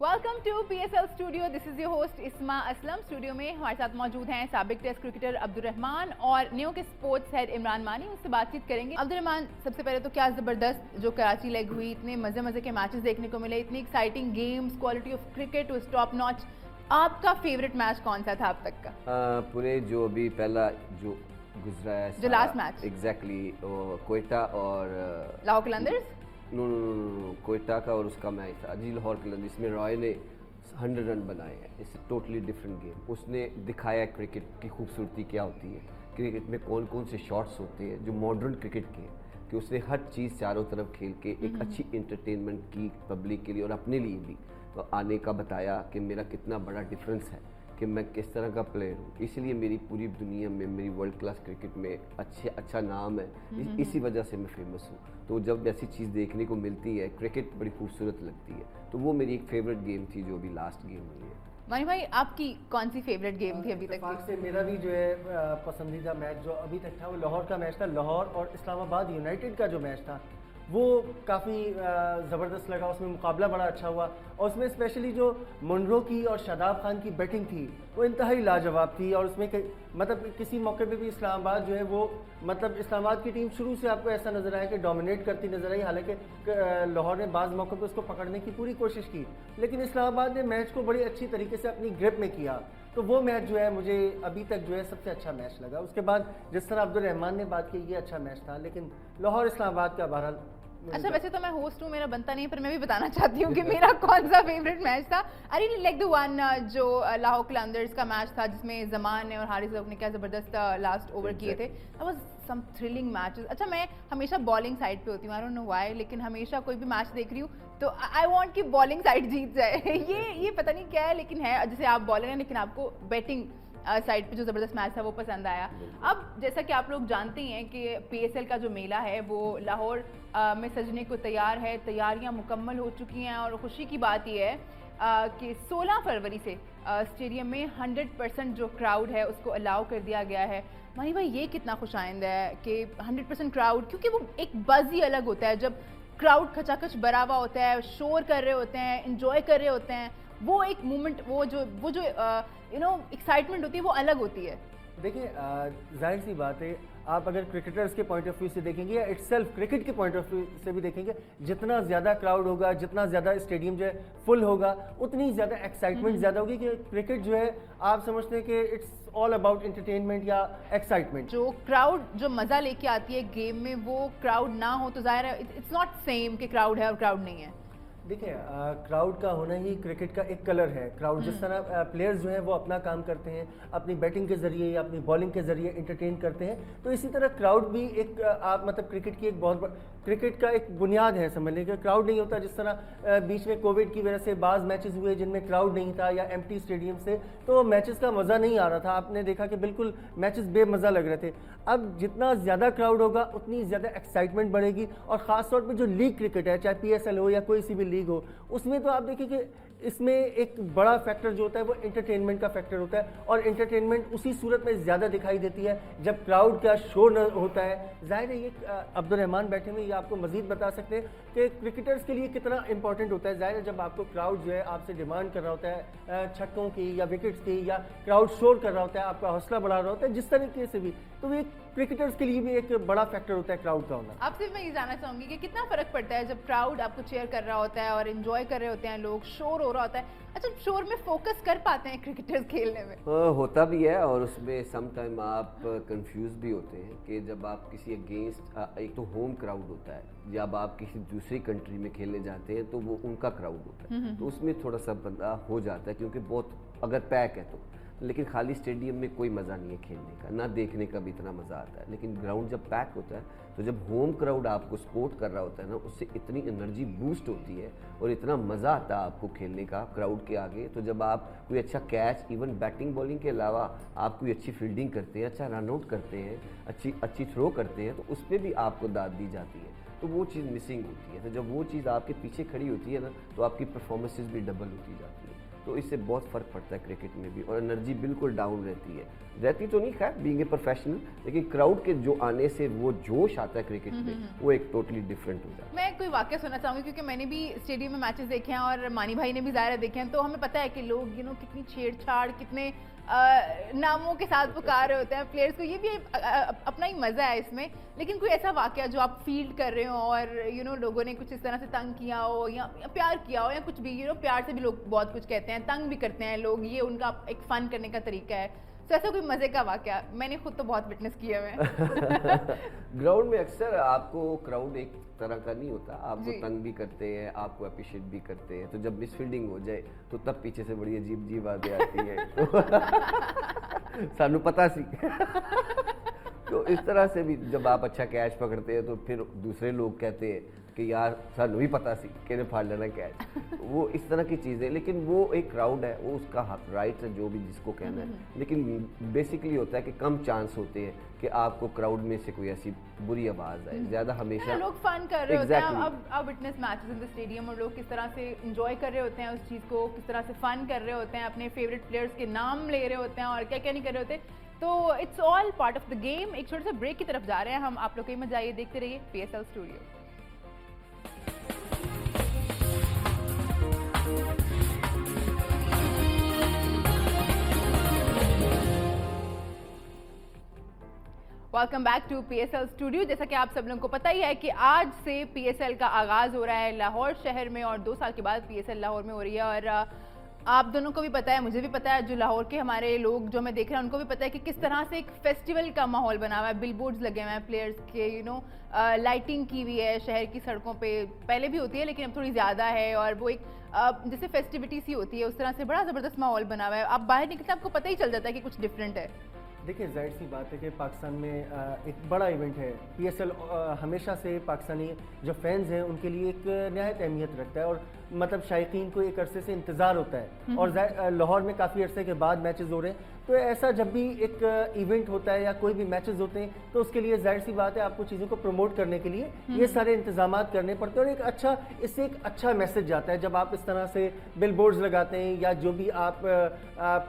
Welcome to PSL studio. This is your host Isma Aslam. Studio में हमारे साथ मौजूद हैं साबिक टेस्ट क्रिकेटर अब्दुल रहमान और न्यू के स्पोर्ट्स हेड इमरान मानी। उससे बातचीत करेंगे। अब्दुल रहमान, सबसे पहले तो क्या ज़बरदस्त जो कराची लेग हुई, इतने मज़े मज़े के मैचेस देखने को मिले, इतनी exciting games, quality of cricket was top notch. आपका फेवरेट मैच कौन सा था अब तक का? पूरे जो अभी पहला जो गुजरा है, जो लास्ट मैच एग्जैक्टली कोयटा और लाहौर कलंदर्स। नो कोयटा का और उसका मैच था जी लाहौर कलंदर्स, जिसमें रॉय ने 100 रन बनाए हैं। It's totally different game. उसने दिखाया क्रिकेट की खूबसूरती क्या होती है, क्रिकेट में कौन कौन से शॉट्स होते हैं जो मॉडर्न क्रिकेट के हैं, कि उसने हर चीज़ चारों तरफ खेल के एक अच्छी इंटरटेनमेंट की पब्लिक के लिए और अपने लिए भी तो आने का बताया कि मेरा कितना बड़ा डिफरेंस है, कि मैं किस तरह का प्लेयर हूँ। इसलिए मेरी पूरी दुनिया में मेरी वर्ल्ड क्लास क्रिकेट में अच्छा नाम है। इसी वजह से मैं फेमस हूँ। तो जब ऐसी चीज़ देखने को मिलती है, क्रिकेट बड़ी खूबसूरत लगती है। तो वो मेरी एक फेवरेट गेम थी जो अभी लास्ट गेम हुई है। मानी भाई, आपकी कौन सी फेवरेट गेम थी अभी तक की? से मेरा भी जो है पसंदीदा मैच जो अभी तक था वो लाहौर का मैच था। लाहौर और इस्लामाबाद यूनाइटेड का जो मैच था वो काफ़ी ज़बरदस्त लगा। उसमें मुकाबला बड़ा अच्छा हुआ और उसमें स्पेशली जो मुनरो की और शादाब खान की बैटिंग थी वो इंतहाई लाजवाब थी। और उसमें मतलब किसी मौके पे भी इस्लामाबाद जो है वो मतलब इस्लामाबाद की टीम शुरू से आपको ऐसा नज़र आया कि डोमिनेट करती नज़र आई। हालांकि लाहौर ने बाज़ मौक़ों पे उसको पकड़ने की पूरी कोशिश की, लेकिन इस्लामाबाद ने मैच को बड़ी अच्छी तरीके से अपनी ग्रिप में किया। तो वो मैच जो है मुझे अभी तक जो है सबसे अच्छा मैच लगा। उसके बाद जिस तरह अब्दुल रहमान ने बात की, ये अच्छा मैच था, लेकिन लाहौर इस्लामाबाद का बहरहाल। अच्छा, वैसे तो मैं होस्ट हूँ, मेरा बनता नहीं है, पर मैं भी बताना चाहती हूँ कि मेरा कौन सा फेवरेट मैच था। I really like the one जो लाहौर कलंदर्स का मैच था, जिसमें जमान ने और हारिस रऊफ ने क्या ज़बरदस्त लास्ट ओवर किए थे। That was some thrilling matches. अच्छा, मैं हमेशा बॉलिंग साइड पे होती हूँ, आई डोंट नो व्हाई, लेकिन हमेशा कोई भी मैच देख रही हूँ तो आई वांट कि बॉलिंग साइड जीत जाए। ये पता नहीं क्या है, लेकिन है। जैसे आप बॉलर हैं, लेकिन आपको बैटिंग साइड पे जो ज़बरदस्त मैच था वो पसंद आया। अब जैसा कि आप लोग जानते हैं कि PSL का जो मेला है वो लाहौर में सजने को तैयार है। तैयारियां मुकम्मल हो चुकी हैं और खुशी की बात यह है कि 16 फरवरी से स्टेडियम में 100% जो क्राउड है उसको अलाउ कर दिया गया है। मानी भाई, ये कितना खुशाइंद है कि 100% क्राउड, क्योंकि वो एक बज़ ही अलग होता है जब क्राउड खचाखच भरा हुआ होता है, शोर कर रहे होते हैं, इंजॉय कर रहे होते हैं। वो एक मोमेंट, वो जो एक्साइटमेंट होती है वो अलग होती है। देखिए, जाहिर सी बात है, आप अगर क्रिकेटर्स के पॉइंट ऑफ व्यू से देखेंगे या इटसेल्फ क्रिकेट के पॉइंट ऑफ व्यू से भी देखेंगे, जितना ज़्यादा क्राउड होगा, जितना ज़्यादा स्टेडियम जो है फुल होगा, उतनी ज़्यादा एक्साइटमेंट ज़्यादा होगी। कि क्रिकेट जो है आप समझते हैं कि इट्स ऑल अबाउट एंटरटेनमेंट या एक्साइटमेंट। जो क्राउड जो मज़ा लेके आती है गेम में, वो क्राउड ना हो तो ज़ाहिर है इट्स नॉट सेम कि क्राउड है और क्राउड नहीं है। देखिए, क्राउड का होना ही क्रिकेट का एक कलर है। क्राउड जिस तरह प्लेयर्स जो हैं वो अपना काम करते हैं, अपनी बैटिंग के ज़रिए या अपनी बॉलिंग के ज़रिए एंटरटेन करते हैं, तो इसी तरह क्राउड भी एक आप मतलब क्रिकेट की एक बहुत क्रिकेट का एक बुनियाद है। समझ लें कि क्राउड नहीं होता, जिस तरह बीच में कोविड की वजह से बाज़ मैचेस हुए जिनमें क्राउड नहीं था या एम्प्टी स्टेडियम से, तो मैचेस का मज़ा नहीं आ रहा था। आपने देखा कि बिल्कुल मैचेस बेमज़ा लग रहे थे। अब जितना ज़्यादा क्राउड होगा उतनी ज़्यादा एक्साइटमेंट बढ़ेगी। और ख़ास तौर पर जो लीग क्रिकेट है, चाहे PSL हो या कोई सी भी लीग हो, उसमें तो आप देखिए कि इसमें एक बड़ा फैक्टर जो होता है वो एंटरटेनमेंट का फैक्टर होता है। और एंटरटेनमेंट उसी सूरत में ज़्यादा दिखाई देती है जब क्राउड का शो न होता है। जाहिर है ये अब्दुल रहमान बैठे हुए ये आपको मज़ीद बता सकते हैं कि क्रिकेटर्स के लिए कितना इंपॉर्टेंट होता है। जाहिर है जब आपको क्राउड जो है आपसे डिमांड कर रहा होता है छक्कों की या विकेट्स की, या क्राउड शोर कर रहा होता है, आपका हौसला बढ़ा रहा होता है, जिस तरीके से भी, तो ये क्रिकेटर्स के लिए भी एक बड़ा फैक्टर होता है क्राउड का होना। आपसे मैं ये जानना चाहूँगी कि कितना फ़र्क पड़ता है जब क्राउड आपको चेयर कर रहा होता है और एंजॉय कर रहे होते हैं लोग, शोर हो रहा होता है। अच्छा, शोर में फोकस कर पाते हैं क्रिकेटर्स खेलने में? होता भी है, और उसमें सम टाइम आप कंफ्यूज भी होते हैं कि जब आप किसी अगेंस्ट, एक तो होम क्राउड होता है, जब आप किसी दूसरी कंट्री में खेलने जाते हैं तो वो उनका क्राउड होता है, तो उसमें थोड़ा सा बंदा हो जाता है, क्योंकि बहुत अगर पैक है तो। लेकिन खाली स्टेडियम में कोई मज़ा नहीं है खेलने का, ना देखने का भी इतना मज़ा आता है। लेकिन ग्राउंड जब पैक होता है, तो जब होम क्राउड आपको सपोर्ट कर रहा होता है ना, उससे इतनी एनर्जी बूस्ट होती है और इतना मज़ा आता है आपको खेलने का क्राउड के आगे। तो जब आप कोई अच्छा कैच, इवन बैटिंग बॉलिंग के अलावा आप कोई अच्छी फील्डिंग करते हैं, अच्छा रन आउट करते हैं, अच्छी थ्रो करते हैं, तो उसमें भी आपको दाद दी जाती है। तो वो चीज़ मिसिंग होती है। तो जब वो चीज़ आपके पीछे खड़ी होती है ना, तो आपकी परफॉर्मेंसेस भी डबल होती जाती है। तो इससे बहुत फ़र्क पड़ता है क्रिकेट में भी, और एनर्जी बिल्कुल डाउन रहती तो नहीं, खैर बीइंग ए प्रोफेशनल, लेकिन क्राउड के जो आने से वो जोश आता है क्रिकेट में, वो एक टोटली डिफरेंट हो जाता है। मैं कोई वाकया सुनना चाहूंगी क्योंकि मैंने भी स्टेडियम में मैचेस देखे हैं और मानी भाई ने भी ज़ाहिर है देखे हैं, तो हमें पता है कि लोग कितनी छेड़छाड़, कितने नामों के साथ पुकार रहे होते हैं प्लेयर्स को, ये भी अपना ही मज़ा है इसमें। लेकिन कोई ऐसा वाकया जो आप फील कर रहे हो और लोगों ने कुछ इस तरह से तंग किया हो या प्यार किया हो या कुछ भी, प्यार से भी लोग बहुत कुछ कहते हैं, तंग भी करते हैं लोग, ये उनका एक फ़न करने का तरीका है, तो ऐसा कोई मज़े का वाकया? मैंने खुद तो बहुत विटनेस किया है। ग्राउंड में अक्सर आपको क्राउड एक तरह का नहीं होता, आपको जी। तंग भी करते हैं, आपको अप्रिशिएट भी करते हैं, तो जब मिसफील्डिंग हो जाए तो तब पीछे से बड़ी अजीब अजीब बातें आती हैं तो सानू पता सी तो इस तरह से भी जब आप अच्छा कैच पकड़ते हैं तो फिर दूसरे लोग कहते हैं कि यार सानू भी पता सी कि फाड़ लेना कैच, वो इस तरह की चीज़ें, लेकिन वो एक क्राउड है, वो उसका हक राइट है जो भी जिसको कहना है, लेकिन बेसिकली होता है कि कम चांस होते हैं कि आपको क्राउड में से कोई ऐसी बुरी आवाज़ आए, ज़्यादा हमेशा लोग फन कर रहे होते हैं। Exactly. अब witness matches in the stadium और लोग किस तरह से एंजॉय कर रहे होते हैं उस चीज़ को, किस तरह से फन कर रहे होते हैं, अपने फेवरेट प्लेयर्स के नाम ले रहे होते हैं और क्या क्या नहीं कर रहे होते, तो it's all part of the game. एक छोटे से ब्रेक की तरफ जा रहे हैं हम, आप लोग कहीं मत जाइए, देखते रहिए PSL studio. Welcome back to PSL studio. जैसा कि आप सब लोगों को पता ही है कि आज से PSL का आगाज़ हो रहा है लाहौर शहर में, और 2 साल के बाद PSL लाहौर में हो रही है। और आप दोनों को भी पता है, मुझे भी पता है, जो लाहौर के हमारे लोग जो हमें देख रहे हैं उनको भी पता है कि किस तरह से एक फेस्टिवल का माहौल बना हुआ है, बिलबोर्ड्स लगे हुए हैं प्लेयर्स के, लाइटिंग की हुई है शहर की सड़कों पे, पहले भी होती है लेकिन अब थोड़ी ज़्यादा है, और वो एक जैसे फेस्टिविटी सी होती है उस तरह से बड़ा ज़बरदस्त माहौल बना हुआ है। आप बाहर निकलते आपको पता ही चल जाता है कि कुछ डिफरेंट है। देखिए, जाहिर सी बात है कि पाकिस्तान में एक बड़ा इवेंट है PSL, हमेशा से पाकिस्तानी जो फैंस हैं उनके लिए एक नहायत अहमियत रखता है, और मतलब शायकीन को एक अरसे से इंतज़ार होता है, और लाहौर में काफ़ी अरसे के बाद मैचेस हो रहे हैं, तो ऐसा जब भी एक इवेंट होता है या कोई भी मैचेस होते हैं तो उसके लिए जाहिर सी बात है आपको चीज़ों को प्रमोट करने के लिए ये सारे इंतजाम करने पड़ते हैं, और इससे एक अच्छा मैसेज जाता है जब आप इस तरह से बिलबोर्ड्स लगाते हैं या जो भी आप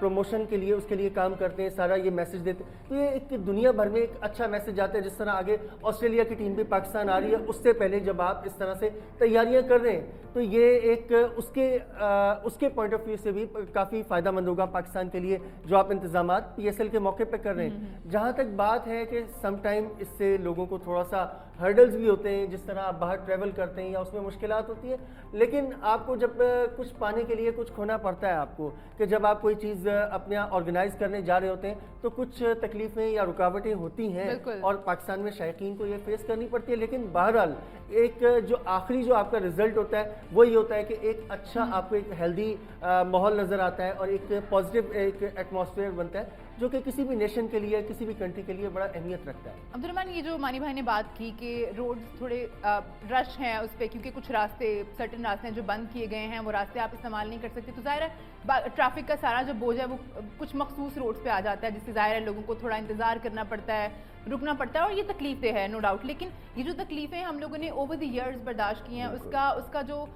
प्रमोशन के लिए उसके लिए काम करते हैं, सारा ये मैसेज देते हैं, तो ये एक दुनिया भर में एक अच्छा मैसेज जाता है। जिस तरह आगे ऑस्ट्रेलिया की टीम भी पाकिस्तान आ रही है, उससे पहले जब आप इस तरह से तैयारियां कर रहे हैं तो ये एक उसके पॉइंट ऑफ व्यू से भी काफ़ी फ़ायदेमंद होगा पाकिस्तान के लिए जो आप इंतजाम PSL के मौके पे कर रहे हैं। जहाँ तक बात है कि समटाइम इससे लोगों को थोड़ा सा हर्डल्स भी होते हैं, जिस तरह आप बाहर ट्रैवल करते हैं या उसमें मुश्किलात होती है, लेकिन आपको जब कुछ पाने के लिए कुछ खोना पड़ता है आपको, कि जब आप कोई चीज़ अपने यहाँ ऑर्गेनाइज करने जा रहे होते हैं तो कुछ तकलीफ़ें या रुकावटें होती हैं, और पाकिस्तान में शायकीन को ये फेस करनी पड़ती है, लेकिन बहरहाल एक जो आखिरी जो आपका रिजल्ट होता है वो ये होता है कि एक अच्छा आपको एक हेल्दी माहौल नज़र आता है और एक पॉजिटिव एक एटमॉस्फेयर बनता है जो कि किसी भी नेशन के लिए, किसी भी कंट्री के लिए बड़ा अहमियत रखता है। अब्दुर्रहमान, ये जो मानी भाई ने बात की कि रोड थोड़े रश हैं उस पर, क्योंकि कुछ रास्ते, सर्टेन रास्ते हैं जो बंद किए गए हैं, वो रास्ते आप इस्तेमाल नहीं कर सकते, तो जाहिर है ट्रैफिक का सारा जो बोझ है वो कुछ मखसूस रोड्स पे आ जाता है, जिससे जाहिर है लोगों को थोड़ा इंतज़ार करना पड़ता है, रुकना पड़ता है, और ये तकलीफ़ें हैं नो डाउट। लेकिन ये जो तकलीफ़ें हम लोगों ने ओवर द ईयर्स बर्दाश्त की हैं, उसका जो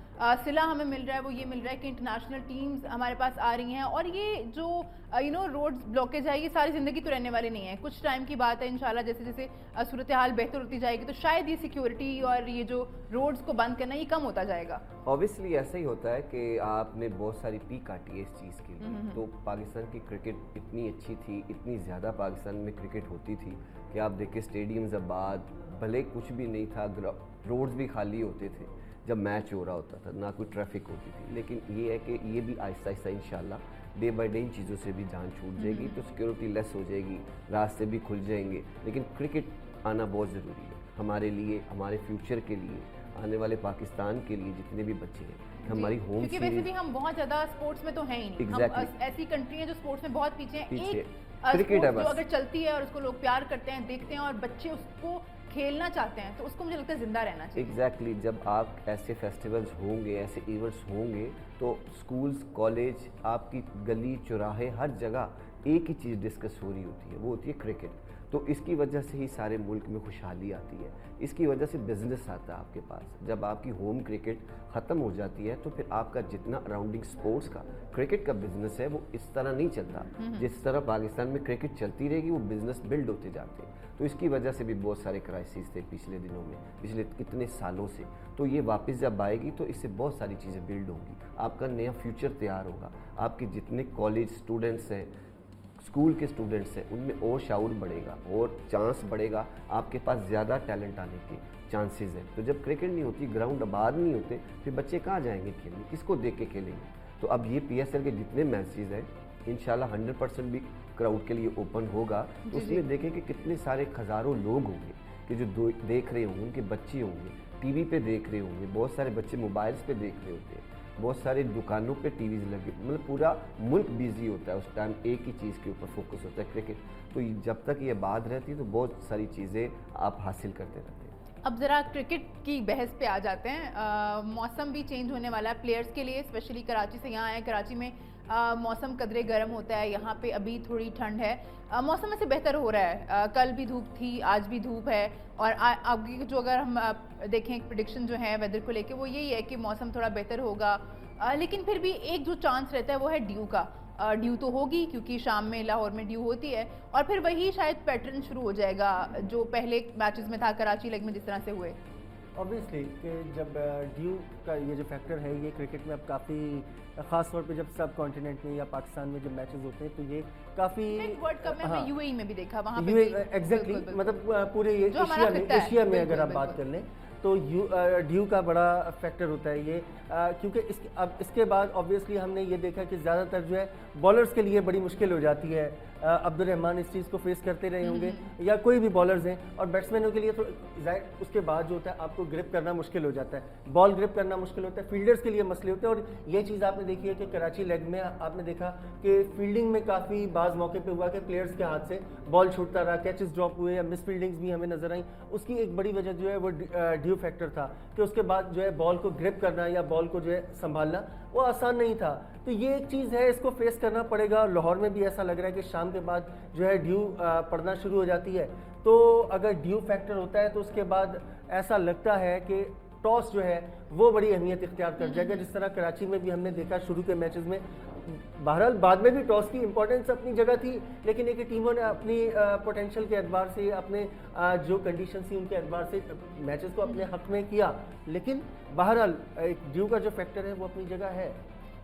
सिला हमें मिल रहा है वो ये मिल रहा है कि इंटरनेशनल टीम्स हमारे पास आ रही हैं, और ये जो रोड्स ब्लॉकेज है ये सारी ज़िंदगी तो रहने वाली नहीं है, कुछ टाइम की बात है। इंशाल्लाह जैसे जैसे सूरत हाल बेहतर होती जाएगी तो शायद ये सिक्योरिटी और ये जो रोड्स को बंद करना ये कम होता जाएगा। ऑब्वियसली ऐसा ही होता है कि आपने बहुत सारी पी काटी है इस चीज़ के लिए। तो पाकिस्तान की क्रिकेट इतनी अच्छी थी, इतनी ज़्यादा पाकिस्तान में क्रिकेट होती थी कि आप देखिए स्टेडियम्स आबाद, भले कुछ भी नहीं था, रोड्स भी खाली होते थे जब मैच हो रहा होता था, ना कोई ट्रैफिक होती थी। लेकिन ये है कि ये भी आहिस्ता आहिस्ता इंशाल्लाह डे बाय डे इन चीज़ों से भी जान छूट जाएगी, तो सिक्योरिटी लेस हो जाएगी, रास्ते भी खुल जाएंगे। लेकिन क्रिकेट आना बहुत ज़रूरी है हमारे लिए, हमारे फ्यूचर के लिए, आने वाले पाकिस्तान के लिए, जितने भी बच्चे हैं, हमारी होम क्योंकि वैसे भी हम बहुत ज़्यादा स्पोर्ट्स में तो हैं ही नहीं। Exactly. हम ऐसी कंट्री है जो स्पोर्ट्स में बहुत पीछे हैं। एक क्रिकेट है जो बस, अगर चलती है और उसको लोग प्यार करते हैं, देखते हैं और बच्चे उसको खेलना चाहते हैं, तो उसको मुझे लगता है जिंदा रहना चाहिए। एग्जैक्टली जब आप ऐसे फेस्टिवल्स होंगे, ऐसे इवेंट्स होंगे, तो स्कूल्स, कॉलेज, आपकी गली चौराहे, हर जगह एक ही चीज़ डिस्कस हो रही होती है, वो होती है क्रिकेट। तो इसकी वजह से ही सारे मुल्क में खुशहाली आती है, इसकी वजह से बिजनेस आता है आपके पास। जब आपकी होम क्रिकेट ख़त्म हो जाती है तो फिर आपका जितना अराउंडिंग स्पोर्ट्स का क्रिकेट का बिजनेस है वो इस तरह नहीं चलता। जिस तरह पाकिस्तान में क्रिकेट चलती रहेगी वो बिजनेस बिल्ड होते जाते हैं। तो इसकी वजह से भी बहुत सारे क्राइसिस थे पिछले दिनों में, पिछले कितने सालों से। तो ये वापस जब आएगी तो इससे बहुत सारी चीज़ें बिल्ड होंगी, आपका नया फ्यूचर तैयार होगा, आपके जितने कॉलेज स्टूडेंट्स हैं, स्कूल के स्टूडेंट्स हैं, उनमें और शाउर बढ़ेगा और चांस बढ़ेगा, आपके पास ज़्यादा टैलेंट आने के चांसेस हैं। तो जब क्रिकेट नहीं होती, ग्राउंड आबाद नहीं होते, फिर बच्चे कहाँ जाएंगे खेलने, किसको देख के खेलेंगे। तो अब ये PSL के जितने मैचेस हैं इंशाल्लाह 100% भी क्राउड के लिए ओपन होगा, तो उसमें देखें कि कितने सारे हज़ारों लोग होंगे कि जो देख रहे होंगे, उनके बच्चे होंगे, टीवी पे देख रहे होंगे, बहुत सारे बच्चे मोबाइल्स पे देख रहे होते हैं, बहुत सारे दुकानों पे टीवीज लगे, मतलब पूरा मुल्क बिजी होता है उस टाइम, एक ही चीज़ के ऊपर फोकस होता है, क्रिकेट। तो जब तक ये आबाद रहती है तो बहुत सारी चीज़ें आप हासिल करते रहते हैं। अब ज़रा क्रिकेट की बहस पे आ जाते हैं। मौसम भी चेंज होने वाला है प्लेयर्स के लिए, स्पेशली कराची से यहाँ आए। कराची में मौसम कदरे गर्म होता है, यहाँ पे अभी थोड़ी ठंड है। मौसम वैसे बेहतर हो रहा है, कल भी धूप थी, आज भी धूप है। और आगे जो अगर हम देखें प्रेडिक्शन जो है वेदर को लेके, वो यही है कि मौसम थोड़ा बेहतर होगा। लेकिन फिर भी एक जो चांस रहता है वो है ड्यू का। ड्यू तो होगी क्योंकि शाम में लाहौर में ड्यू होती है, और फिर वही शायद पैटर्न शुरू हो जाएगा जो पहले मैचेस में था कराची लेग में जिस तरह से हुए। ऑब्वियसली कि जब ड्यू का ये जो फैक्टर है ये क्रिकेट में अब काफ़ी ख़ास तौर पे जब सब कॉन्टिनेंट में या पाकिस्तान में जब मैचेस होते हैं तो ये काफ़ी वर्ल्ड कप में हमने UAE में भी देखा, वहाँ पे एग्जैक्टली मतलब पूरे ये एशिया में अगर आप बात कर लें तो ड्यू का बड़ा फैक्टर होता है ये, क्योंकि अब इसके बाद ऑब्वियसली हमने ये देखा कि ज़्यादातर जो है बॉलर्स के लिए बड़ी मुश्किल हो जाती है। अब्दुल रहमान इस चीज़ को फेस करते रहे होंगे या कोई भी बॉलर्स हैं, और बैट्समैनों के लिए तो उसके बाद जो होता है आपको ग्रिप करना मुश्किल हो जाता है, बॉल ग्रिप करना मुश्किल होता है, फील्डर्स के लिए मसले होते हैं। और ये चीज़ आपने देखी है कि कराची लेग में आपने देखा कि फील्डिंग में काफ़ी बाज़ मौके पे हुआ कि प्लेयर्स के हाथ से बॉल छूटता रहा, कैचेस ड्रॉप हुए या मिस फील्डिंग्स भी हमें नजर आई। उसकी एक बड़ी वजह जो है वो ड्यू फैक्टर था कि उसके बाद जो है बॉल को ग्रिप करना या बॉल को जो है संभालना वो आसान नहीं था। तो ये एक चीज़ है, इसको फेस करना पड़ेगा। और लाहौर में भी ऐसा लग रहा है कि शाम के बाद जो है ड्यू पड़ना शुरू हो जाती है। तो अगर ड्यू फैक्टर होता है तो उसके बाद ऐसा लगता है कि टॉस जो है वो बड़ी अहमियत इख्तियार कर जाएगा, जिस तरह कराची में भी हमने देखा शुरू के मैचेस में। बहरहाल बाद में भी टॉस की इंपॉर्टेंस अपनी जगह थी, लेकिन एक टीमों ने अपनी पोटेंशियल के एतबार से, अपने जो कंडीशन थी उनके एतबार से मैचेस को अपने हक में किया। लेकिन बहरहाल एक ड्यू का जो फैक्टर है वो अपनी जगह है।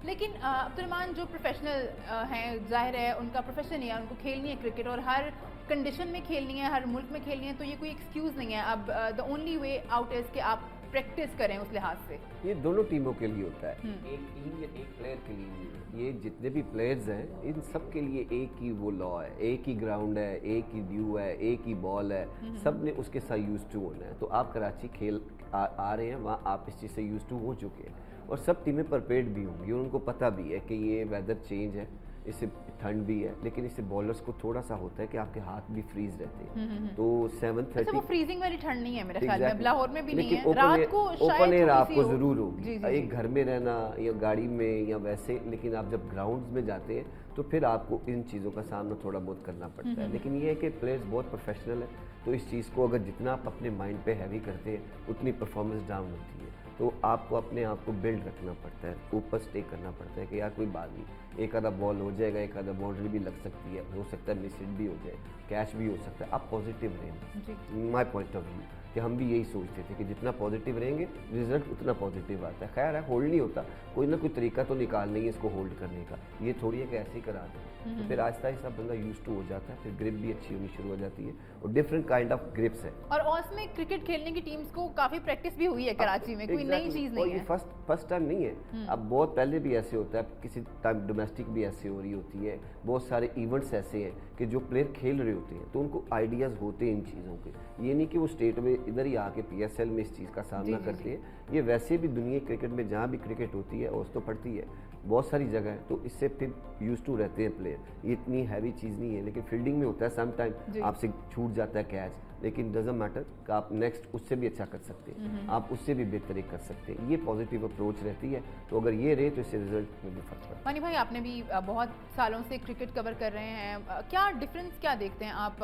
लेकिन अब्दुलरहमान जो प्रोफेशनल हैं, जाहिर है उनका प्रोफेशन ही है, उनको खेलनी है क्रिकेट और हर कंडीशन में खेलनी है, हर मुल्क में खेलनी है, तो ये कोई एक्सक्यूज़ नहीं है। अब the only way out is कि आप प्रैक्टिस करें उस लिहाज से। ये दोनों टीमों के लिए होता है, एक टीम या एक प्लेयर के लिए नहीं है। ये जितने भी प्लेयर्स हैं इन सब के लिए एक ही वो लॉ है, एक ही ग्राउंड है, एक ही ड्यू है, एक ही बॉल है, सब ने उसके साथ यूज टू होना है। तो आप कराची खेल आ रहे हैं, वहाँ आप इस चीज़ से यूज टू हो चुके हैं और सब टीमें प्रिपेयर्ड भी होंगी और उनको पता भी है कि ये वेदर चेंज है, इससे ठंड भी है, लेकिन इससे बॉलर्स को थोड़ा सा होता है कि आपके हाथ भी फ्रीज रहते हैं। तो 7:30 अच्छा, वो फ्रीजिंग वाली ठंड नहीं है मेरे ख्याल में, लाहौर में भी नहीं है। लेकिन रात को ओपन एयर आपको ज़रूर जी, होगी, जी, एक घर में रहना या गाड़ी में या वैसे, लेकिन आप जब ग्राउंड्स में जाते हैं तो फिर आपको इन चीज़ों का सामना थोड़ा बहुत करना पड़ता है। लेकिन ये है कि प्लेयर्स बहुत प्रोफेशनल है, तो इस चीज़ को अगर जितना आप अपने माइंड पे हैवी करते हैं उतनी परफॉर्मेंस डाउन होती है। तो आपको अपने आप को बिल्ड रखना पड़ता है, ऊपर स्टे करना पड़ता है कि यार कोई बात नहीं, एक आधा बॉल हो जाएगा, एक आधा बाउंड्री भी लग सकती है, हो सकता है मिस हिट भी हो जाए, कैच भी हो सकता है। आप पॉजिटिव रहें, माय पॉइंट ऑफ व्यू कि हम भी यही सोचते थे कि जितना पॉजिटिव रहेंगे रिजल्ट उतना पॉजिटिव आता है। खैर है, होल्ड नहीं होता, कोई ना कोई तरीका तो निकाल लेंगे इसको होल्ड करने का, ये थोड़ी है कि ऐसे ही करा दें। तो फिर आहिस्ता आहिस्ता बंदा यूज टू हो जाता है, फिर ग्रिप भी अच्छी होनी शुरू हो जाती है और डिफरेंट काइंड ऑफ ग्रिप्स है। और ऑस में क्रिकेट खेलने की टीम्स को काफी प्रैक्टिस भी हुई है कराची में, कोई नई चीज नहीं है। ये फर्स्ट टाइम नहीं है, अब बहुत पहले भी ऐसे होता है, किसी टाइम डोमेस्टिक भी ऐसे हो रही होती है, बहुत सारे इवेंट्स ऐसे हैं कि जो प्लेयर खेल रहे होते हैं तो उनको आइडियाज़ होते हैं इन चीज़ों के। ये नहीं कि वो स्टेट में इधर ही आके PSL में इस चीज़ का सामना करते हैं, ये वैसे भी दुनिया क्रिकेट में जहाँ भी क्रिकेट होती है औस तो पड़ती है बहुत सारी जगह है, तो इससे फिर यूज टू रहते हैं प्लेयर। ये इतनी हैवी चीज़ नहीं है, लेकिन फील्डिंग में होता है सम टाइम आपसे छूट जाता है कैच, लेकिन डजंट मैटर कि आप नेक्स्ट उससे भी अच्छा कर सकते हैं, आप उससे भी बेहतरी कर सकते हैं। ये पॉजिटिव अप्रोच रहती है, तो अगर ये रहे तो इससे रिजल्ट में भी फर्क पड़ता है। मानी भाई, आपने भी बहुत सालों से क्रिकेट कवर कर रहे हैं, क्या डिफरेंस क्या देखते हैं आप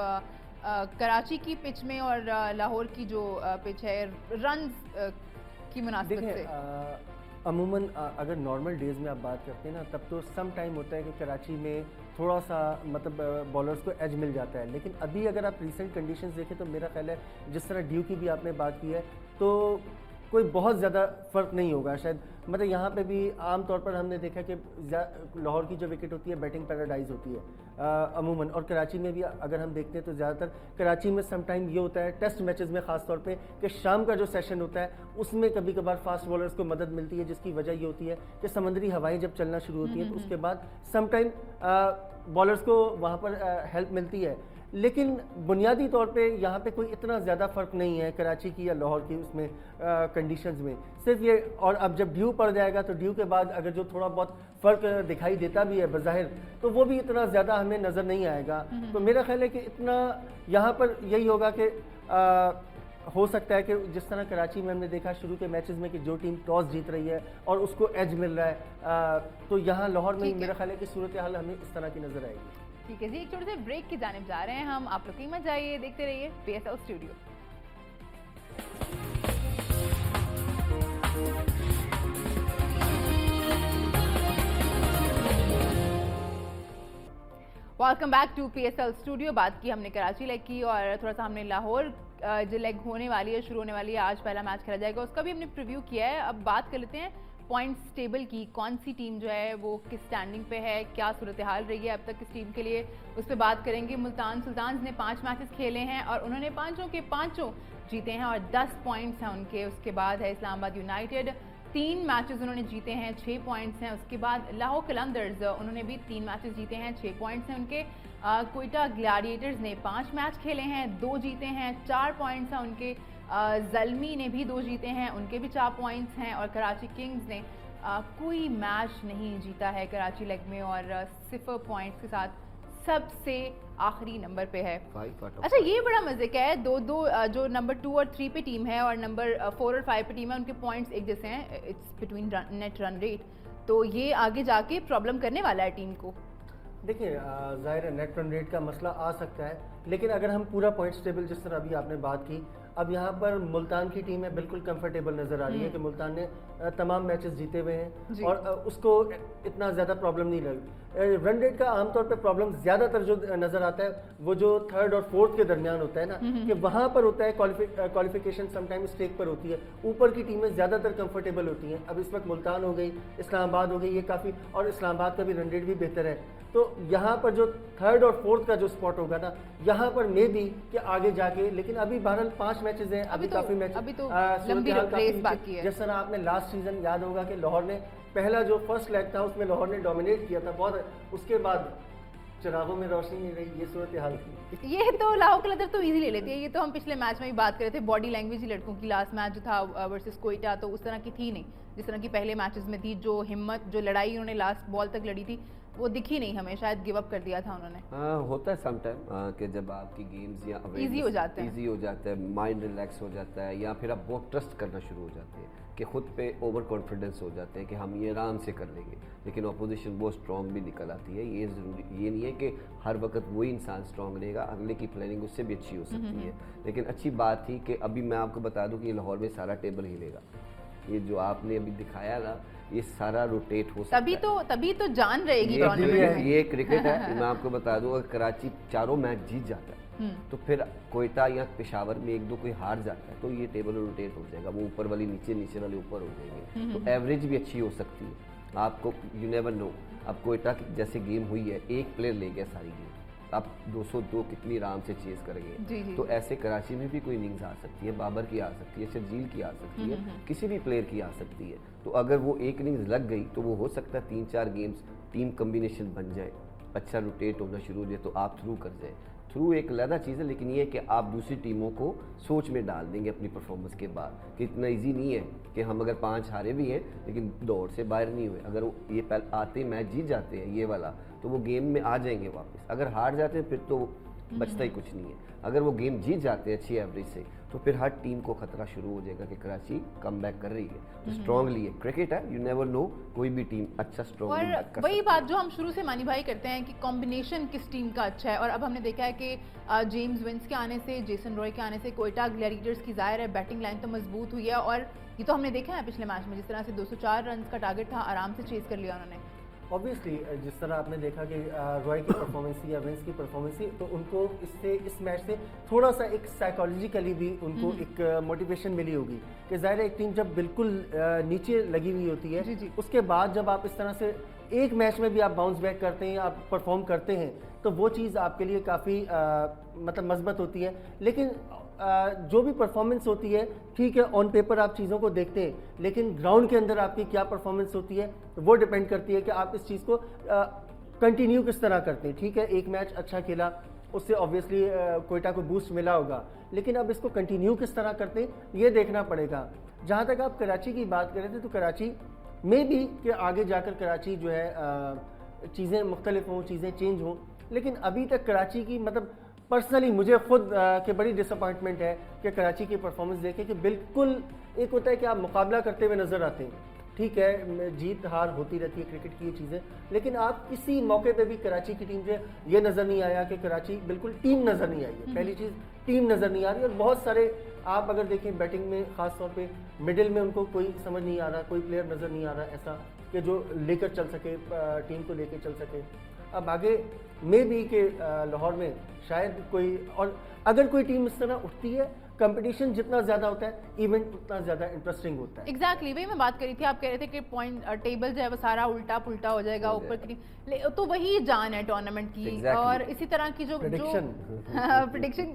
कराची की पिच में और लाहौर की जो पिच है रन की मुनासिबत देखिए से? अमूमन अगर नॉर्मल डेज़ में आप बात करते हैं ना, तब तो सम टाइम होता है कि कराची में थोड़ा सा मतलब बॉलर्स को एज मिल जाता है, लेकिन अभी अगर आप रीसेंट कंडीशंस देखें तो मेरा ख्याल है जिस तरह ड्यू की भी आपने बात की है तो कोई बहुत ज़्यादा फ़र्क नहीं होगा शायद। मतलब यहाँ पे भी आम तौर पर हमने देखा कि लाहौर की जो विकेट होती है बैटिंग पैराडाइज होती है अमूमन, और कराची में भी अगर हम देखते हैं तो ज़्यादातर कराची में सम टाइम ये होता है टेस्ट मैचेस में ख़ास तौर पे कि शाम का जो सेशन होता है उसमें कभी कभार फास्ट बॉलर्स को मदद मिलती है, जिसकी वजह ये होती है कि समंदरी हवाएं जब चलना शुरू होती हैं तो उसके बाद सम टाइम बॉलर्स को वहाँ पर हेल्प मिलती है। लेकिन बुनियादी तौर पे यहाँ पे कोई इतना ज़्यादा फ़र्क नहीं है कराची की या लाहौर की उसमें कंडीशंस में, सिर्फ ये। और अब जब ड्यू पड़ जाएगा तो ड्यू के बाद अगर जो थोड़ा बहुत फ़र्क दिखाई देता भी है बज़ाहिर, तो वो भी इतना ज़्यादा हमें नज़र नहीं आएगा। तो मेरा ख्याल है कि इतना यहाँ पर यही होगा कि हो सकता है कि जिस तरह कराची में हमने देखा शुरू के मैचेस में कि जो टीम टॉस जीत रही है और उसको एज मिल रहा है, तो यहाँ लाहौर में मेरा ख्याल है कि सूरत हाल हमें इस तरह की नज़र आएगी। ठीक है जी, एक छोटे से ब्रेक की जानिब जा रहे हैं हम। आप लोग कहीं मत जाइए, देखते रहिए PSL studio. Welcome back to PSL studio. बात की हमने कराची लेग की और थोड़ा सा हमने लाहौर जो लेग होने वाली है, शुरू होने वाली है, आज पहला मैच खेला जाएगा, उसका भी हमने प्रीव्यू किया है। अब बात कर लेते हैं पॉइंट्स टेबल की, कौन सी टीम जो है वो किस स्टैंडिंग पे है, क्या सूरत हाल रही है अब तक इस टीम के लिए, उस पर बात करेंगे। मुल्तान सुल्तान्स ने 5 मैचेस खेले हैं और उन्होंने 5 के 5 जीते हैं और 10 पॉइंट्स हैं उनके। उसके बाद है इस्लामाबाद यूनाइटेड, 3 मैचेस उन्होंने जीते हैं, 6 पॉइंट्स हैं। उसके बाद लाहौर कलंदर्स, उन्होंने भी 3 मैचेस जीते हैं, 6 पॉइंट्स हैं उनके। कोयटा ग्लैडिएटर्स ने 5 मैच खेले हैं, 2 जीते हैं, 4 पॉइंट्स हैं उनके। ज़ल्मी ने भी 2 जीते हैं, उनके भी 4 पॉइंट्स हैं। और कराची किंग्स ने कोई मैच नहीं जीता है कराची लेग में और 0 पॉइंट्स के साथ सबसे आखिरी नंबर पे है। अच्छा, ये बड़ा मजे का है, दो जो नंबर 2 और 3 पे टीम है और नंबर 4 और 5 पे टीम है, उनके पॉइंट्स एक जैसे हैं। It's between net run rate, तो ये आगे जाके प्रॉब्लम करने वाला है टीम को। देखिए ज़ाहिर है नेट रन रेट का मसला आ सकता है, लेकिन अगर हम पूरा पॉइंट्स टेबल जिस तरह अभी आपने बात की, अब यहाँ पर मुल्तान की टीम है बिल्कुल कंफर्टेबल नज़र आ रही है कि मुल्तान ने तमाम मैचेस जीते हुए हैं और उसको इतना ज़्यादा प्रॉब्लम नहीं लगी। रन रेट का आमतौर पे प्रॉब्लम ज़्यादातर जो नज़र आता है वो जो 3rd और 4th के दरमियान होता है ना, कि वहाँ पर होता है क्वालिफिकेशन समटाइम स्टेक पर होती है, ऊपर की टीमें ज़्यादातर कंफर्टेबल होती हैं। अब इस वक्त मुल्तान हो गई, इस्लामाबाद हो गई, ये काफ़ी, और इस्लामाबाद का भी रन रेट भी बेहतर है। तो यहाँ पर जो 3rd और 4th का जो स्पॉट होगा ना, यहाँ पर मे बी कि आगे जाके, लेकिन अभी बहरहाल 5 मैचेस हैं, अभी काफ़ी मैच, अभी तो लंबी रेस बाकी है। जिस तरह आपने लास्ट सीजन याद होगा कि लाहौर ने पहला जो फर्स्ट लेग था उसमें लाहौर ने डोमिनेट किया था बहुत, उसके बाद चिरागों में रोशनी नहीं रही, ये सूरत हाल थी। ये तो लाहौर कलंदर तो इजी ले लेती है, ये तो हम पिछले मैच में भी बात कर रहे थे, बॉडी लैंग्वेज ही लड़कों की लास्ट मैच जो था वर्सेस कोयटा, तो उस तरह की थी नहीं जिस तरह की पहले मैचेस में थी। जो हिम्मत, जो लड़ाई उन्होंने लास्ट बॉल तक लड़ी थी, वो दिखी नहीं हमें, शायद गिव अप कर दिया था उन्होंने। होता है सम टाइम कि जब आपकी गेम्स या इजी हो जाते हैं, इजी हो जाता है, माइंड रिलैक्स हो जाता है, या फिर आप बहुत ट्रस्ट करना शुरू हो जाते हैं कि खुद पे ओवर कॉन्फिडेंस हो जाते हैं कि हम ये आराम से कर लेंगे, लेकिन अपोजिशन बहुत स्ट्रॉन्ग भी निकल आती है। ये ज़रूरी, ये नहीं है कि हर वक्त वही इंसान स्ट्रॉन्ग रहेगा, अगले की प्लानिंग उससे भी अच्छी हो सकती है। लेकिन अच्छी बात थी कि अभी मैं आपको बता दूं कि लाहौर में सारा टेबल हिलेगा। ये जो आपने अभी दिखाया ना, ये सारा रोटेट हो सकता है, तभी तो जान रहेगी ये क्रिकेट है। मैं आपको बता दूं, अगर कराची 4 मैच जीत जाता है तो फिर कोयटा या पेशावर में 1-2 कोई हार जाता है तो ये टेबल रोटेट हो जाएगा, वो ऊपर वाली नीचे, नीचे वाले ऊपर हो जाएंगे, तो एवरेज भी अच्छी हो सकती है। आपको यू नेवर नो, अब कोयटा की जैसे गेम हुई है, एक प्लेयर ले गया सारी गेम, आप 202 कितनी आराम से चेज करेंगे, तो ऐसे कराची में भी कोई इनिंग्स आ सकती है, बाबर की आ सकती है, शर्जील की आ सकती है, किसी भी प्लेयर की आ सकती है। तो अगर वो एक इनिंग्स लग गई तो वो हो सकता है 3-4 गेम्स टीम कम्बिनेशन बन जाए, अच्छा रोटेट होना शुरू हो जाए तो आप थ्रू कर जाए। थ्रू एक अलग चीज़ है, लेकिन ये है कि आप दूसरी टीमों को सोच में डाल देंगे अपनी परफॉर्मेंस के बाद कि इतना इजी नहीं है कि हम अगर 5 हारे भी हैं लेकिन दौड़ से बाहर नहीं हुए। अगर वो ये पहले आते मैच जीत जाते हैं ये वाला, तो वो गेम में आ जाएंगे वापस। अगर हार जाते हैं फिर तो बचता ही कुछ नहीं है। अगर वो गेम जीत जाते हैं अच्छी एवरेज से, तो फिर हर टीम को खतरा शुरू हो जाएगा कि कराची कम बैक कर रही है, तो स्ट्रांगली है। क्रिकेट है, यू नेवर नो, कोई भी टीम अच्छा स्ट्रांगली बैक कर और वही सकती बात जो हम शुरू से मानी भाई करते हैं कि कॉम्बिनेशन किस टीम का अच्छा है, और अब हमने देखा है कि जेम्स विंस के आने से, जेसन रॉय के आने से कोयटा ग्लैडिएटर्स की जाहिर है बैटिंग लाइन तो मजबूत हुई है, और ये तो हमने देखा है पिछले मैच में जिस तरह से 204 रन का टारगेट था आराम से चेज कर लिया उन्होंने। ऑब्वियसली जिस तरह आपने देखा कि रॉय की परफॉर्मेंस थी या विंस की परफॉर्मेंस थी, तो उनको इस मैच से थोड़ा सा एक साइकोलॉजिकली भी उनको एक मोटिवेशन मिली होगी कि ज़ाहिर है एक टीम जब बिल्कुल नीचे लगी हुई होती है, जी, जी। उसके बाद जब आप इस तरह से एक मैच में भी आप बाउंस बैक करते हैं, आप परफॉर्म करते हैं, तो वो चीज़ आपके लिए काफ़ी मतलब मजबूत होती है। लेकिन जो भी परफॉर्मेंस होती है, ठीक है, ऑन पेपर आप चीज़ों को देखते हैं, लेकिन ग्राउंड के अंदर आपकी क्या परफॉर्मेंस होती है वो डिपेंड करती है कि आप इस चीज़ को कंटिन्यू किस तरह करते हैं। ठीक है, एक मैच अच्छा खेला, उससे ऑब्वियसली कोयटा को बूस्ट मिला होगा, लेकिन अब इसको कंटिन्यू किस तरह करते हैं ये देखना पड़ेगा। जहाँ तक आप कराची की बात कर रहे थे, तो कराची में भी कि आगे जाकर कराची जो है चीज़ें मुख्तलिफ हों, चीज़ें चेंज हों, लेकिन अभी तक कराची की मतलब पर्सनली मुझे खुद के बड़ी डिसअपॉइंटमेंट है कि कराची की परफॉर्मेंस देखें कि बिल्कुल एक होता है कि आप मुकाबला करते हुए नज़र आते हैं, ठीक है, जीत हार होती रहती है क्रिकेट की ये चीज़ें, लेकिन आप किसी मौके पे भी कराची की टीम से ये नज़र नहीं आया कि कराची बिल्कुल टीम नज़र नहीं आई है। पहली चीज़ टीम नज़र नहीं आ रही, और बहुत सारे आप अगर देखें बैटिंग में ख़ास तौर पे मिडिल में उनको कोई समझ नहीं आ रहा, कोई प्लेयर नज़र नहीं आ रहा ऐसा कि जो लेकर चल सके, टीम को लेकर चल सके। अब आगे में भी कि लाहौर में शायद कोई, और अगर कोई टीम इस तरह उठती है, कंपटीशन जितना ज़्यादा होता है, इवेंट उतना ज़्यादा इंटरेस्टिंग होता है। एग्जैक्टली वही मैं बात करी थी, आप कह रहे थे कि पॉइंट टेबल जो है वो सारा उल्टा पुल्टा हो जाएगा ऊपर की, तो वही जान है टूर्नामेंट की। Exactly. और इसी तरह की जो Prediction. प्रिडिक्शन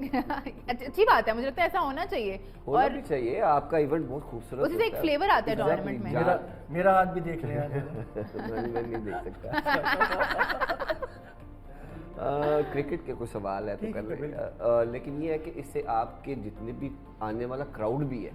अच्छी बात है, मुझे लगता है ऐसा होना चाहिए, होना और भी चाहिए। आपका इवेंट बहुत खूबसूरत उसी से एक फ्लेवर आता है Exactly, टूर्नामेंट में। मेरा हाथ भी देख रहे हैं। मैं नहीं देख सकता। क्रिकेट के कोई सवाल है तो ठीक कर है, रहे लेकिन ये है कि इससे आपके जितने भी आने वाला क्राउड भी है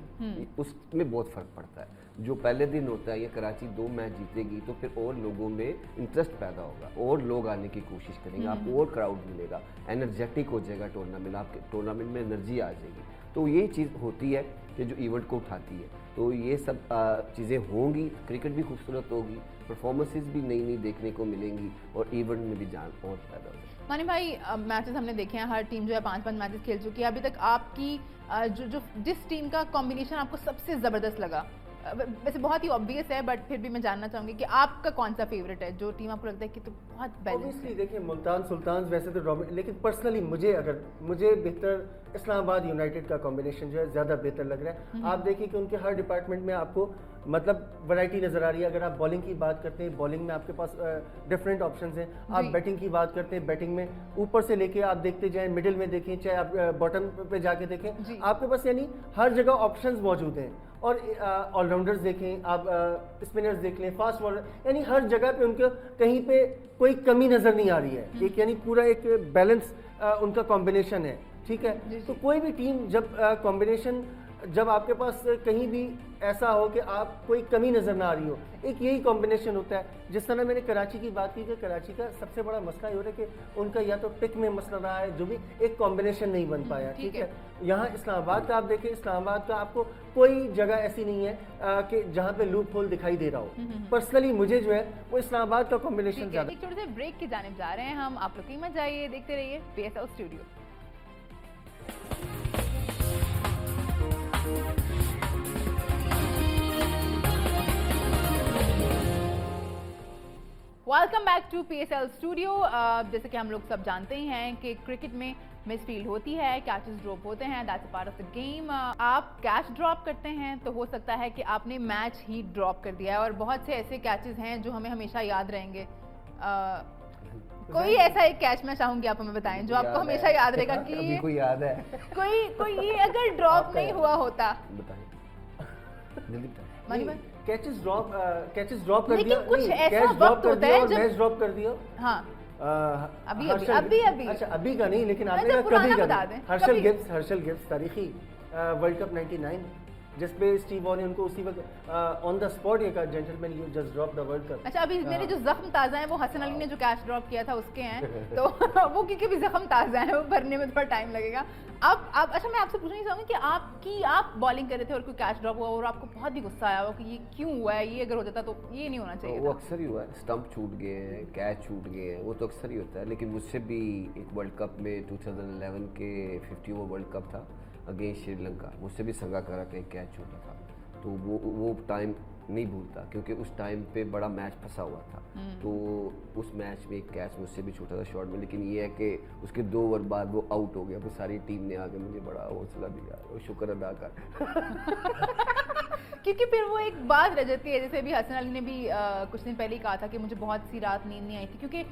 उसमें बहुत फ़र्क पड़ता है। जो पहले दिन होता है, ये कराची 2 मैच जीतेगी तो फिर और लोगों में इंटरेस्ट पैदा होगा, और लोग आने की कोशिश करेंगे, आपको और क्राउड मिलेगा, एनर्जेटिक हो जाएगा टूर्नामेंट, आपके टूर्नामेंट में एनर्जी आ जाएगी। तो ये चीज़ होती है कि जो इवेंट को उठाती है। तो ये सब चीज़ें होंगी, क्रिकेट भी खूबसूरत होगी, परफॉर्मेंसेस भी नई नई देखने को मिलेंगी, और इवेंट में भी जान और पैदा होगी। मानी भाई मैचेस हमने देखे हैं, हर टीम जो है 5-5 मैचेस खेल चुकी है। अभी तक आपकी जिस टीम का कॉम्बिनेशन आपको सबसे ज़बरदस्त लगा, वैसे बहुत ही ऑब्वियस है बट फिर भी मैं जानना चाहूँगी कि आपका कौन सा फेवरेट है, जो टीम आपको लगता है कि तो बहुत बैलेंस ऑब्वियसली है। देखिए, मुल्तान सुल्तान वैसे तो लेकिन पर्सनली मुझे बेहतर इस्लामाबाद यूनाइटेड का कॉम्बिनेशन जो है ज़्यादा बेहतर लग रहा है। आप देखिए कि उनके हर डिपार्टमेंट में आपको मतलब वैरायटी नज़र आ रही है। अगर आप बॉलिंग की बात करते हैं, बॉलिंग में आपके पास डिफरेंट ऑप्शंस हैं। आप बैटिंग की बात करते हैं, बैटिंग में ऊपर से लेके आप देखते जाएं, मिडिल में देखें, चाहे आप बॉटम पे जाके देखें, आपके पास यानी हर जगह ऑप्शंस मौजूद हैं। और ऑलराउंडर्स देखें, आप स्पिनर्स देख लें, फास्ट बॉलर, यानी हर जगह पे उनको कहीं पे कोई कमी नज़र नहीं आ रही है। एक यानी पूरा एक बैलेंस उनका कॉम्बिनेशन है, ठीक है। तो कोई भी टीम जब कॉम्बिनेशन, जब आपके पास कहीं भी ऐसा हो कि आप कोई कमी नज़र ना आ रही हो, एक यही कॉम्बिनेशन होता है। जिस तरह मैंने कराची की बात की कि कराची का सबसे बड़ा मसला ये हो रहा है कि उनका या तो पिक में मसला रहा है, जो भी एक कॉम्बिनेशन नहीं बन पाया, ठीक है। यहाँ इस्लामाबाद का आप देखें, इस्लामाबाद का आपको कोई जगह ऐसी नहीं है कि जहाँ पे लूप होल दिखाई दे रहा हो। पर्सनली मुझे जो है वो इस्लामाबाद का कॉम्बिनेशन ज़्यादा। एक छोटे से ब्रेक की जानिब जा रहे हैं हम, आप लोग मत जाइए, देखते रहिए PSL studio. Welcome back to PSL studio. जैसे कि हम लोग सब जानते ही हैं कि क्रिकेट में मिसफील्ड होती है, कैचेस ड्रॉप होते हैं, that's a part of the game. आप कैच ड्रॉप करते हैं तो हो सकता है कि आपने मैच ही ड्रॉप कर दिया है, और बहुत से ऐसे कैचेस हैं जो हमें हमेशा याद रहेंगे। कोई ऐसा एक कैच मैं चाहूंगी आप हमें बताएं जो आपको हमेशा याद रहेगा कि अभी कोई याद है? कोई ये अगर ड्रॉप नहीं हुआ होता। बताएं जल्दी बताएं। मानी भाई, कैचेस ड्रॉप कर लेकिन दिया, कुछ नहीं, ऐसा कैच वक्त ड्रॉप कर होता दिया है और जब- मैच ड्रॉप कर दिया। हाँ अभी अच्छा, अभी का नहीं, लेकिन आपने अच्छा, कहा पुराना कभी बता का दें, नहीं। हर्षल गिब्स तारीखी वर्ल्ड कप 99 जिस पे स्टीव वॉ ने उनको उसी वक्त ऑन द स्पॉट ये कहा, gentleman you just drop the world cup. अच्छा, अभी मेरे जो जख्म ताज़ा हैं वो हसन अली ने जो कैच ड्रॉप किया था उसके हैं, तो वो क्योंकि भी जख्म ताज़ा है वो भरने में थोड़ा टाइम लगेगा। अब अच्छा, मैं आपसे पूछना ही चाहूँगी कि आप बॉलिंग कर रहे थे और कोई कैच ड्रॉप हुआ और आपको बहुत ही गुस्सा आया हो कि ये क्यों हुआ है, ये अगर हो जाता तो ये नहीं होना चाहिए वो था। अक्सर ही हुआ है, स्टंप छूट गए हैं, कैच छूट गए हैं, वो तो अक्सर ही होता है। लेकिन मुझसे भी एक वर्ल्ड कप में 2011 के 50 ओवर वर्ल्ड कप था अगेंस्ट श्रीलंका, मुझसे भी संगाकारा का एक कैच छूटा था। तो वो टाइम नहीं भूलता क्योंकि उस टाइम पे बड़ा मैच फंसा हुआ था। तो उस मैच में एक कैच मुझसे भी छूटा था शॉट में, लेकिन ये है कि उसके 2 ओवर बाद वो आउट हो गया। फिर सारी टीम ने आके मुझे बड़ा हौसला दिया और शुक्र अदा कर। क्योंकि फिर वो एक बात रह जाती है, जैसे अभी हसन अली ने भी कुछ दिन पहले ही कहा था कि मुझे बहुत सी रात नींद नहीं आई थी, क्योंकि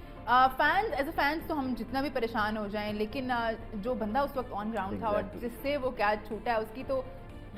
फैंस एज अ फैंस तो हम जितना भी परेशान हो जाएं, लेकिन जो बंदा उस वक्त ऑन ग्राउंड था और Exactly. जिससे वो कैच छूटा है उसकी तो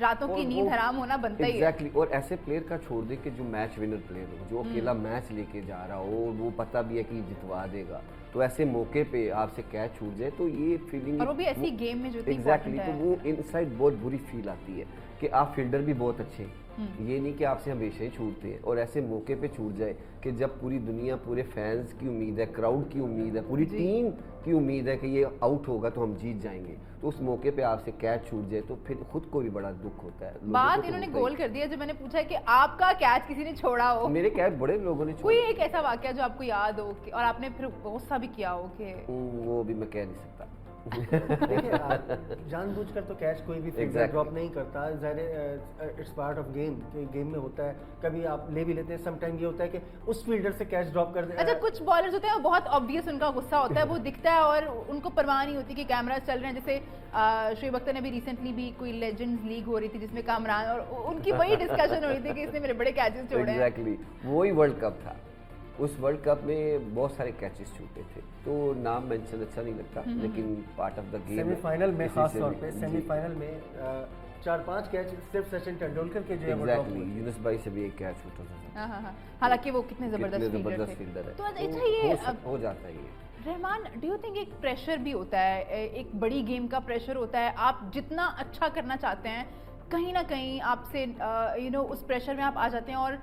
रातों की और नींद वो- हराम होना बनता ही है। एग्जैक्टली और ऐसे प्लेयर का छोड़ दे कि जो मैच विनर प्लेयर हो, जो अकेला मैच लेके जा रहा हो और वो पता भी है कि जितवा देगा, तो ऐसे मौके पे आपसे कैच छूट जाए तो ये फीलिंग, और वो भी ऐसी गेम में जो इतनी एग्जैक्टली important तो है। वो इनसाइड बहुत बुरी फील आती है कि आप फील्डर भी बहुत अच्छे हैं, ये नहीं कि आपसे हमेशा ही छूटते हैं, और ऐसे मौके पे छूट जाए कि जब पूरी दुनिया, पूरे फैंस की उम्मीद है, क्राउड की उम्मीद है, पूरी टीम की उम्मीद है कि ये आउट होगा तो हम जीत जाएंगे, तो उस मौके पे आपसे कैच छूट जाए तो फिर खुद को भी बड़ा दुख होता है। लोगों बात को तो इन्होंने होता ही गोल कर दिया जब मैंने पूछा कि आपका कैच किसी ने छोड़ा हो, मेरे कैच बड़े लोगों ने कोई छोड़े। एक ऐसा वाकया जो आपको याद हो और आपने फिर गुस्सा भी किया हो कि वो भी मैं कह नहीं सकता। देखिए जानबूझकर तो कैच कोई भी फील्डर Exactly. ड्रॉप नहीं करता, ज़ाहिर it's part of game, game में होता है, कभी आप ले भी लेते हैं, समटाइम ये होता है कि उस फील्डर से कैच ड्रॉप कर दे। अच्छा, कुछ बॉलर्स होते हैं वो बहुत ऑब्वियस उनका गुस्सा होता है, वो दिखता है और उनको परवाह नहीं होती कि कैमरा चल रहे हैं। जैसे शोएब अख्तर ने भी रिसेंटली भी कोई लेजेंड्स लीग हो रही थी जिसमें कामरान और उनकी वही डिस्कशन हो रही थी कि इसने मेरे बड़े कैचेस छोड़े हैं। एग्जैक्टली वही वर्ल्ड कप था, उस वर्ल्ड कप में बहुत सारे कैचेस छूटे थे, तो नाम मेंशन अच्छा नहीं लगता, लेकिन part of the game. Semifinal में खास तौर पे सेमीफाइनल में 4-5 कैच सिर्फ सचिन तेंदुलकर के जो है वो drop एग्जैक्टली हुए। यूनुस भाई से भी एक कैच छूटा था। हाँ। हालांकि वो कितने कितने जबरदस्त जबरदस्त फील्डर फील्डर थे। है, तो अच्छा, ये हो जाता है ये। रहमान, डू यू थिंक एक प्रेशर भी होता है, एक बड़ी गेम का प्रेशर होता है, आप जितना अच्छा करना चाहते हैं कहीं ना कहीं आपसे उस प्रेशर में आप आ जाते हैं और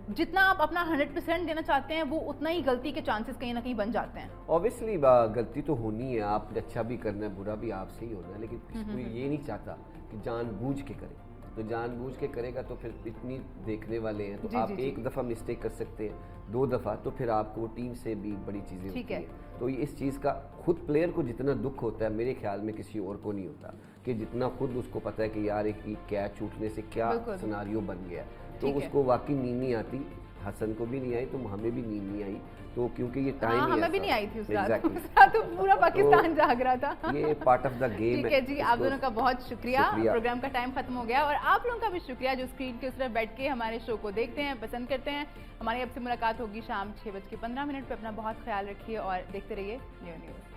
जितना आप अपना 100% देना चाहते हैं वो उतना ही गलती के चांसेस कहीं ना कहीं बन जाते हैं। ऑब्वियसली गलती तो होनी है, आपने अच्छा भी करना है, बुरा भी आपसे ही होना है, लेकिन कोई ये नहीं चाहता कि जानबूझ के करे, तो जानबूझ के करेगा तो फिर इतनी देखने वाले हैं, तो जी, आप जी, जी। एक दफ़ा मिस्टेक कर सकते हैं, 2 दफ़ा, तो फिर आपको वो टीम से भी बड़ी चीज़ें ठीक होती है। हैं। तो ये इस चीज़ का खुद प्लेयर को जितना दुख होता है, मेरे ख्याल में किसी और को नहीं होता, कि जितना खुद उसको पता है कि यार एक कैच छूटने से क्या बिल्कुल। सिनारियो बन गया, तो ठीक है। उसको वाकई नींद नहीं आती। हसन को भी नहीं आई तो हमें भी नींद नहीं आई, तो क्योंकि ये टाइम हाँ, ही हमें ऐसा भी नहीं आई थी उस रात। Exactly. उस रात तो पूरा पाकिस्तान जाग रहा था। ये पार्ट ऑफ द गेम ठीक है जी, आप दोनों का बहुत शुक्रिया। शुक्रिया। प्रोग्राम का टाइम खत्म हो गया और आप लोगों का भी शुक्रिया जो स्क्रीन के उस तरफ बैठ के हमारे शो को देखते हैं, पसंद करते हैं। हमारी अब से मुलाकात होगी शाम 6:15 पे। अपना बहुत ख्याल रखिए और देखते रहिए न्यू न्यूज़।